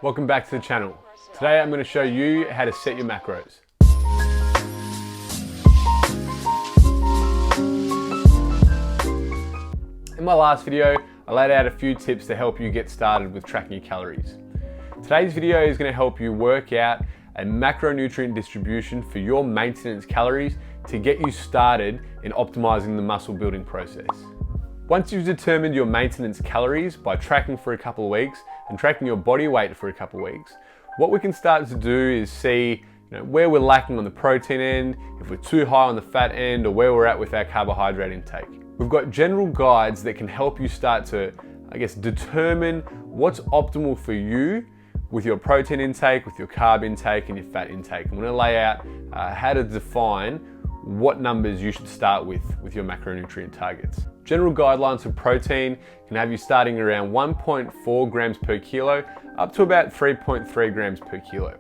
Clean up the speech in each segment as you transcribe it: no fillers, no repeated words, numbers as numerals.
Welcome back to the channel. Today I'm going to show you how to set your macros. In my last video, I laid out a few tips to help you get started with tracking your calories. Today's video is going to help you work out a macronutrient distribution for your maintenance calories to get you started in optimizing the muscle building process. Once you've determined your maintenance calories by tracking for a couple of weeks and tracking your body weight for a couple of weeks, what we can start to do is see where we're lacking on the protein end, if we're too high on the fat end, or where we're at with our carbohydrate intake. We've got general guides that can help you start to, determine what's optimal for you with your protein intake, with your carb intake, and your fat intake. I'm going to lay out how to define what numbers you should start with your macronutrient targets. General guidelines for protein can have you starting around 1.4 grams per kilo up to about 3.3 grams per kilo.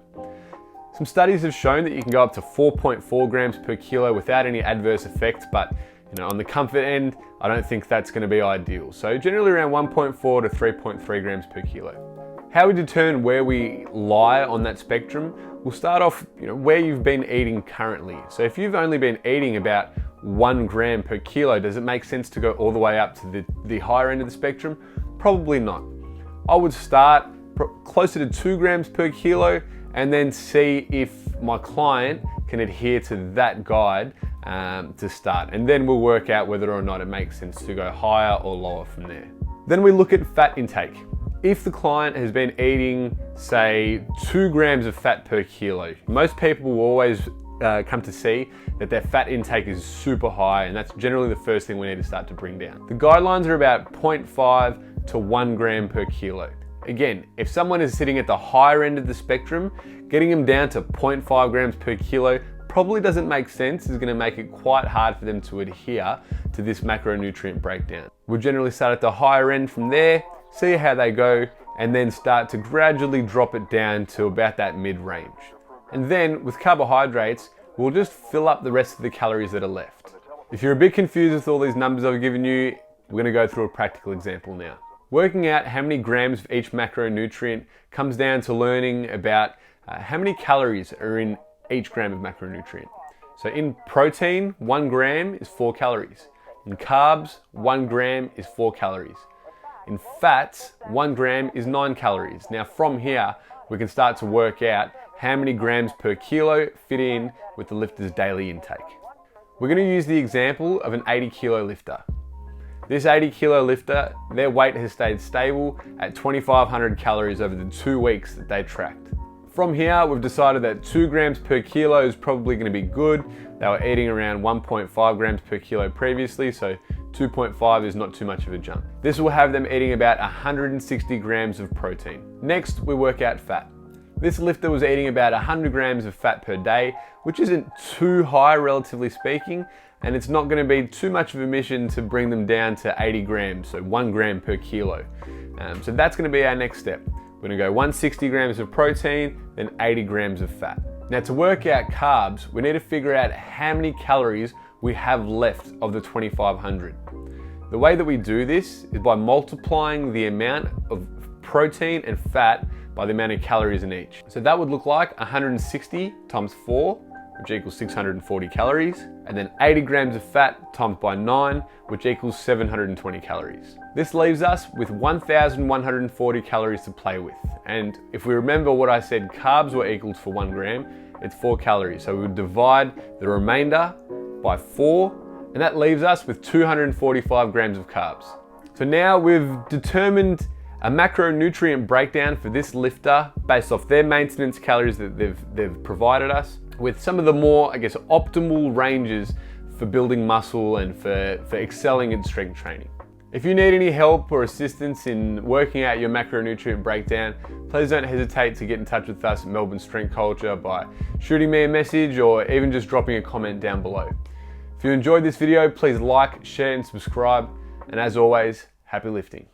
Some studies have shown that you can go up to 4.4 grams per kilo without any adverse effects, but on the comfort end, I don't think that's going to be ideal. So generally around 1.4 to 3.3 grams per kilo. How we determine where we lie on that spectrum, we'll start off where you've been eating currently. So if you've only been eating about 1 gram per kilo, does it make sense to go all the way up to the higher end of the spectrum? Probably not. I would start closer to 2 grams per kilo and then see if my client can adhere to that guide to start. And then we'll work out whether or not it makes sense to go higher or lower from there. Then we look at fat intake. If the client has been eating, say, 2 grams of fat per kilo, most people will always come to see that their fat intake is super high, and that's generally the first thing we need to start to bring down. The guidelines are about 0.5 to 1 gram per kilo. Again, if someone is sitting at the higher end of the spectrum, getting them down to 0.5 grams per kilo probably doesn't make sense. It's going to make it quite hard for them to adhere to this macronutrient breakdown. We'll generally start at the higher end from there, see how they go, and then start to gradually drop it down to about that mid-range. And then with carbohydrates, we'll just fill up the rest of the calories that are left. If you're a bit confused with all these numbers I've given you, we're going to go through a practical example now. Working out how many grams of each macronutrient comes down to learning about how many calories are in each gram of macronutrient. So in protein, 1 gram is 4 calories. In carbs, 1 gram is 4 calories. In fats, 1 gram is 9 calories. Now from here, we can start to work out how many grams per kilo fit in with the lifter's daily intake. We're going to use the example of an 80 kilo lifter. This 80 kilo lifter, their weight has stayed stable at 2,500 calories over the 2 weeks that they tracked. From here, we've decided that 2 grams per kilo is probably going to be good. They were eating around 1.5 grams per kilo previously, so 2.5 is not too much of a jump. This will have them eating about 160 grams of protein. Next, we work out fat. This lifter was eating about 100 grams of fat per day, which isn't too high relatively speaking, and it's not going to be too much of a mission to bring them down to 80 grams, so 1 gram per kilo. So that's going to be our next step. We're going to go 160 grams of protein, then 80 grams of fat. Now to work out carbs, we need to figure out how many calories we have left of the 2,500. The way that we do this is by multiplying the amount of protein and fat by the amount of calories in each. So that would look like 160 times 4, which equals 640 calories, and then 80 grams of fat times by 9, which equals 720 calories. This leaves us with 1,140 calories to play with. And if we remember what I said, carbs were equals for 1 gram, it's 4 calories. So we would divide the remainder by 4, and that leaves us with 245 grams of carbs. So now we've determined a macronutrient breakdown for this lifter based off their maintenance calories that they've provided us, with some of the more, optimal ranges for building muscle and for excelling in strength training. If you need any help or assistance in working out your macronutrient breakdown, please don't hesitate to get in touch with us at Melbourne Strength Culture by shooting me a message or even just dropping a comment down below. If you enjoyed this video, please like, share and subscribe. And as always, happy lifting.